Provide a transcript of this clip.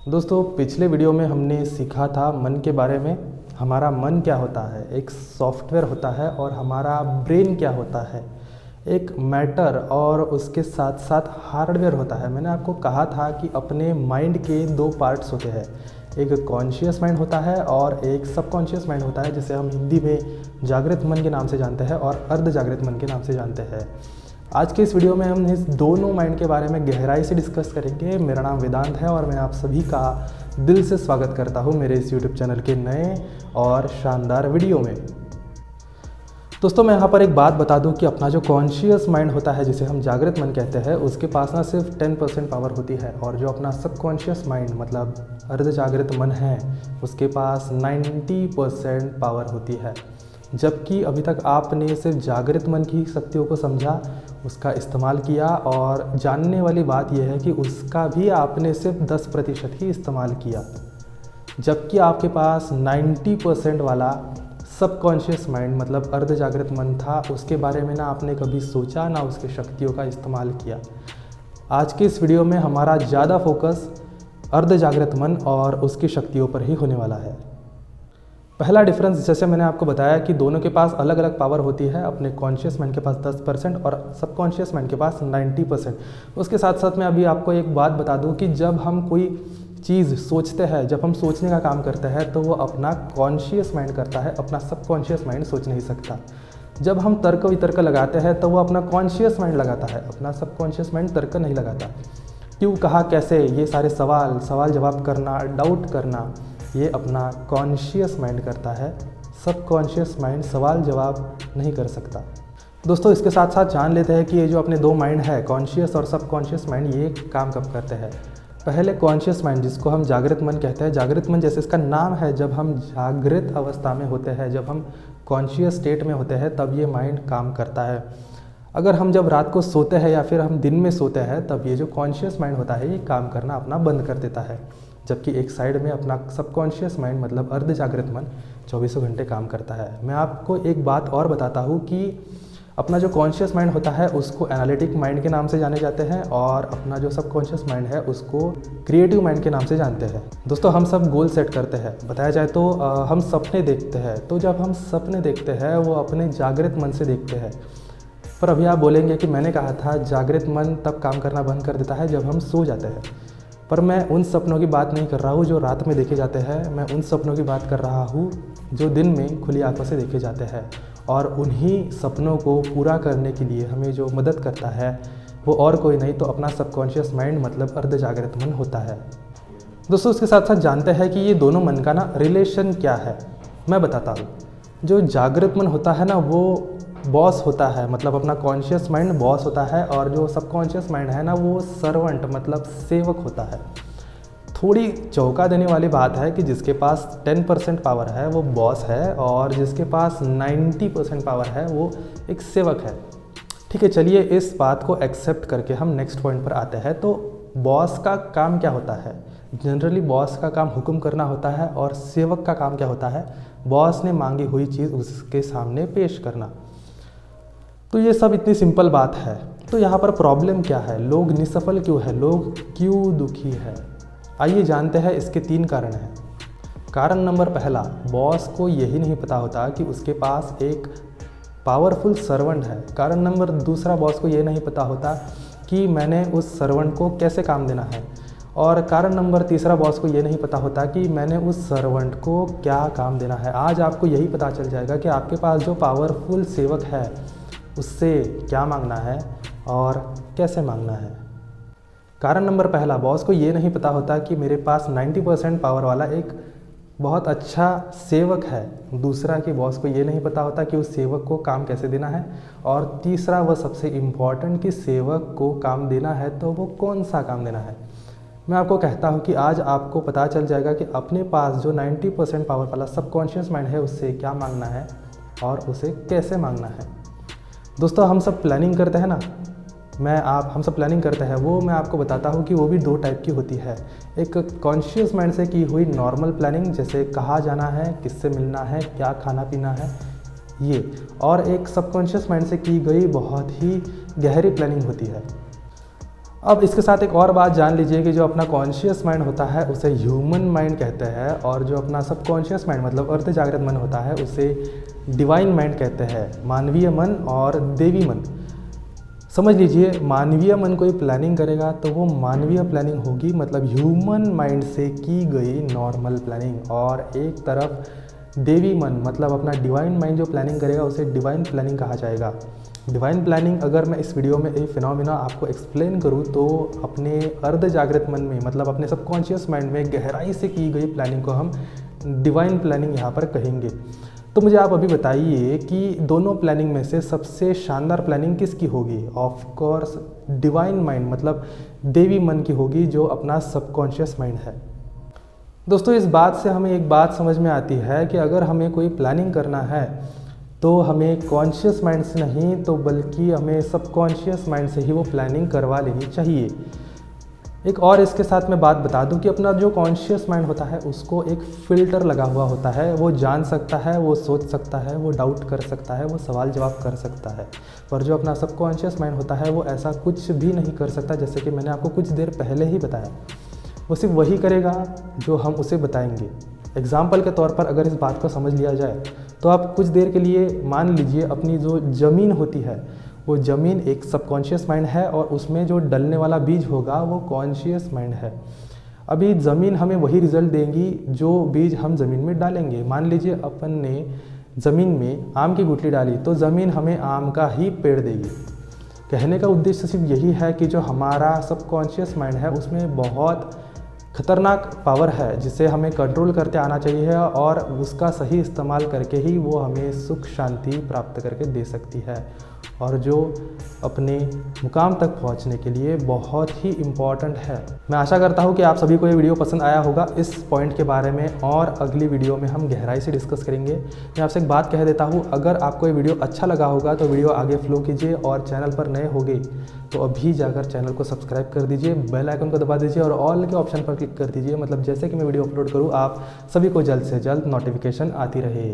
दोस्तों पिछले वीडियो में हमने सीखा था मन के बारे में। हमारा मन क्या होता है, एक सॉफ्टवेयर होता है, और हमारा ब्रेन क्या होता है, एक मैटर और उसके साथ साथ हार्डवेयर होता है। मैंने आपको कहा था कि अपने माइंड के दो पार्ट्स होते हैं, एक कॉन्शियस माइंड होता है और एक सबकॉन्शियस माइंड होता है, जिसे हम हिंदी में जागृत मन के नाम से जानते हैं और अर्ध जागृत मन के नाम से जानते हैं। आज के इस वीडियो में हम इस दोनों माइंड के बारे में गहराई से डिस्कस करेंगे। मेरा नाम वेदांत है और मैं आप सभी का दिल से स्वागत करता हूं मेरे इस यूट्यूब चैनल के नए और शानदार वीडियो में। दोस्तों मैं यहाँ पर एक बात बता दूं कि अपना जो कॉन्शियस माइंड होता है, जिसे हम जागृत मन कहते हैं, उसके पास ना सिर्फ 10% पावर होती है, और जो अपना सबकॉन्शियस माइंड मतलब अर्ध जागृत मन है, उसके पास 90% पावर होती है। जबकि अभी तक आपने सिर्फ जागृत मन की शक्तियों को समझा, उसका इस्तेमाल किया, और जानने वाली बात यह है कि उसका भी आपने सिर्फ 10% ही इस्तेमाल किया। जबकि आपके पास 90% वाला सबकॉन्शियस माइंड मतलब अर्ध जागृत मन था, उसके बारे में ना आपने कभी सोचा, ना उसके शक्तियों का इस्तेमाल किया। आज के इस वीडियो में हमारा ज़्यादा फोकस अर्ध जागृत मन और उसकी शक्तियों पर ही होने वाला है। पहला डिफरेंस, जैसे मैंने आपको बताया कि दोनों के पास अलग अलग पावर होती है। अपने कॉन्शियस माइंड के पास 10% और सबकॉन्शियस माइंड के पास 90%। उसके साथ साथ मैं अभी आपको एक बात बता दूं कि जब हम कोई चीज़ सोचते हैं, जब हम सोचने का काम करते हैं, तो वो अपना कॉन्शियस माइंड करता है, अपना सबकॉन्शियस माइंड सोच नहीं सकता। जब हम तर्क वितर्क लगाते हैं तो वो अपना कॉन्शियस माइंड लगाता है, अपना सबकॉन्शियस माइंड तर्क नहीं लगाता। क्यों, कहा, कैसे, ये सारे सवाल जवाब करना, डाउट करना, ये अपना कॉन्शियस माइंड करता है। सबकॉन्शियस माइंड सवाल जवाब नहीं कर सकता। दोस्तों इसके साथ साथ जान लेते हैं कि ये जो अपने दो माइंड है, कॉन्शियस और सबकॉन्शियस माइंड, ये काम कब करते हैं। पहले कॉन्शियस माइंड, जिसको हम जागृत मन कहते हैं। जागृत मन जैसे इसका नाम है, जब हम जागृत अवस्था में होते हैं, जब हम कॉन्शियस स्टेट में होते हैं, तब ये माइंड काम करता है। अगर हम जब रात को सोते हैं या फिर हम दिन में सोते हैं, तब ये जो कॉन्शियस माइंड होता है, ये काम करना अपना बंद कर देता है। जबकि एक साइड में अपना सबकॉन्शियस माइंड मतलब अर्ध जागृत मन 24 घंटे काम करता है। मैं आपको एक बात और बताता हूँ कि अपना जो कॉन्शियस माइंड होता है, उसको एनालिटिक माइंड के नाम से जाने जाते हैं, और अपना जो सबकॉन्शियस माइंड है, उसको क्रिएटिव माइंड के नाम से जानते हैं। दोस्तों हम सब गोल सेट करते हैं। बताया जाए तो हम सपने देखते हैं, तो जब हम सपने देखते हैं वो अपने जागृत मन से देखते हैं। पर अभी आप बोलेंगे कि मैंने कहा था जागृत मन तब काम करना बंद कर देता है जब हम सो जाते हैं। पर मैं उन सपनों की बात नहीं कर रहा हूँ जो रात में देखे जाते हैं। मैं उन सपनों की बात कर रहा हूँ जो दिन में खुली आंखों से देखे जाते हैं। और उन्हीं सपनों को पूरा करने के लिए हमें जो मदद करता है, वो और कोई नहीं तो अपना सबकॉन्शियस माइंड मतलब अर्ध जागृत मन होता है। दोस्तों उसके साथ साथ जानते हैं कि ये दोनों मन का ना रिलेशन क्या है। मैं बताता हूँ। जो जागृत मन होता है ना, वो बॉस होता है, मतलब अपना कॉन्शियस माइंड बॉस होता है, और जो सबकॉन्शियस माइंड है ना, वो सर्वेंट मतलब सेवक होता है। थोड़ी चौंका देने वाली बात है कि जिसके पास 10% पावर है वो बॉस है, और जिसके पास 90% पावर है वो एक सेवक है। ठीक है, चलिए इस बात को एक्सेप्ट करके हम नेक्स्ट पॉइंट पर आते हैं। तो बॉस का काम क्या होता है? जनरली बॉस का काम हुक्म करना होता है, और सेवक का काम क्या होता है? बॉस ने मांगी हुई चीज़ उसके सामने पेश करना। तो ये सब इतनी सिंपल बात है। तो यहाँ पर प्रॉब्लम क्या है? लोग निसफल क्यों है? लोग क्यों दुखी है? आइए जानते हैं। इसके 3 कारण हैं। कारण नंबर पहला, बॉस को यही नहीं पता होता कि उसके पास एक पावरफुल सर्वेंट है। कारण नंबर दूसरा, बॉस को ये नहीं पता होता कि मैंने उस सर्वेंट को कैसे काम देना है। और कारण नंबर तीसरा, बॉस को ये नहीं पता होता कि मैंने उस सर्वेंट को क्या काम देना है। आज आपको यही पता चल जाएगा कि आपके पास जो पावरफुल सेवक है, उससे क्या मांगना है और कैसे मांगना है। कारण नंबर पहला, बॉस को ये नहीं पता होता कि मेरे पास 90% पावर वाला एक बहुत अच्छा सेवक है। दूसरा कि बॉस को ये नहीं पता होता कि उस सेवक को काम कैसे देना है। और तीसरा, वह सबसे इम्पॉर्टेंट, कि सेवक को काम देना है तो वो कौन सा काम देना है। मैं आपको कहता हूँ कि आज आपको पता चल जाएगा कि अपने पास जो 90% पावर वाला सबकॉन्शियस माइंड है, उससे क्या मांगना है और उसे कैसे मांगना है। दोस्तों हम सब प्लानिंग करते हैं ना, हम सब प्लानिंग करते हैं। वो मैं आपको बताता हूँ कि वो भी 2 टाइप की होती है। एक कॉन्शियस माइंड से की हुई नॉर्मल प्लानिंग, जैसे कहाँ जाना है, किससे मिलना है, क्या खाना पीना है, ये। और एक सबकॉन्शियस माइंड से की गई बहुत ही गहरी प्लानिंग होती है। अब इसके साथ एक और बात जान लीजिए कि जो अपना कॉन्शियस माइंड होता है उसे ह्यूमन माइंड कहते हैं, और जो अपना सबकॉन्शियस माइंड मतलब अर्ध जागृत मन होता है उसे डिवाइन माइंड कहते हैं, मानवीय मन और देवी मन। समझ लीजिए, मानवीय मन कोई प्लानिंग करेगा तो वो मानवीय प्लानिंग होगी, मतलब ह्यूमन माइंड से की गई नॉर्मल प्लानिंग। और एक तरफ देवी मन मतलब अपना डिवाइन माइंड जो प्लानिंग करेगा उसे डिवाइन प्लानिंग कहा जाएगा। डिवाइन प्लानिंग अगर मैं इस वीडियो में एक फिनोमिना आपको एक्सप्लेन करूँ तो अपने अर्ध जागृत मन में मतलब अपने सबकॉन्शियस माइंड में गहराई से की गई प्लानिंग को हम डिवाइन प्लानिंग यहाँ पर कहेंगे। तो मुझे आप अभी बताइए कि दोनों प्लानिंग में से सबसे शानदार प्लानिंग किसकी होगी? ऑफ कोर्स डिवाइन माइंड मतलब देवी मन की होगी, जो अपना सबकॉन्शियस माइंड है। दोस्तों, इस बात से हमें एक बात समझ में आती है कि अगर हमें कोई प्लानिंग करना है तो हमें कॉन्शियस माइंड से नहीं तो बल्कि हमें सबकॉन्शियस माइंड से ही वो प्लानिंग करवा लेनी चाहिए। एक और इसके साथ मैं बात बता दूं कि अपना जो कॉन्शियस माइंड होता है उसको एक फ़िल्टर लगा हुआ होता है। वो जान सकता है, वो सोच सकता है, वो डाउट कर सकता है, वो सवाल जवाब कर सकता है। पर जो अपना सबकॉन्शियस माइंड होता है वो ऐसा कुछ भी नहीं कर सकता, जैसे कि मैंने आपको कुछ देर पहले ही बताया। वो सिर्फ वही करेगा जो हम उसे बताएंगे। एग्जाम्पल के तौर पर अगर इस बात को समझ लिया जाए तो आप कुछ देर के लिए मान लीजिए अपनी जो ज़मीन होती है वो ज़मीन एक सबकॉन्शियस माइंड है और उसमें जो डलने वाला बीज होगा वो कॉन्शियस माइंड है। अभी ज़मीन हमें वही रिज़ल्ट देंगी जो बीज हम ज़मीन में डालेंगे। मान लीजिए अपन ने ज़मीन में आम की गुठली डाली तो ज़मीन हमें आम का ही पेड़ देगी। कहने का उद्देश्य सिर्फ यही है कि जो हमारा सबकॉन्शियस माइंड है उसमें बहुत खतरनाक पावर है जिसे हमें कंट्रोल करते आना चाहिए, और उसका सही इस्तेमाल करके ही वो हमें सुख शांति प्राप्त करके दे सकती है, और जो अपने मुकाम तक पहुंचने के लिए बहुत ही इम्पॉर्टेंट है। मैं आशा करता हूं कि आप सभी को ये वीडियो पसंद आया होगा इस पॉइंट के बारे में, और अगली वीडियो में हम गहराई से डिस्कस करेंगे। मैं आपसे एक बात कह देता हूं, अगर आपको ये वीडियो अच्छा लगा होगा तो वीडियो आगे फ्लो कीजिए, और चैनल पर नए होंगे तो अभी जाकर चैनल को सब्सक्राइब कर दीजिए, बेल आइकन को दबा दीजिए और ऑल के ऑप्शन पर क्लिक कर दीजिए, मतलब जैसे कि मैं वीडियो अपलोड करूँ आप सभी को जल्द से जल्द नोटिफिकेशन आती रहे।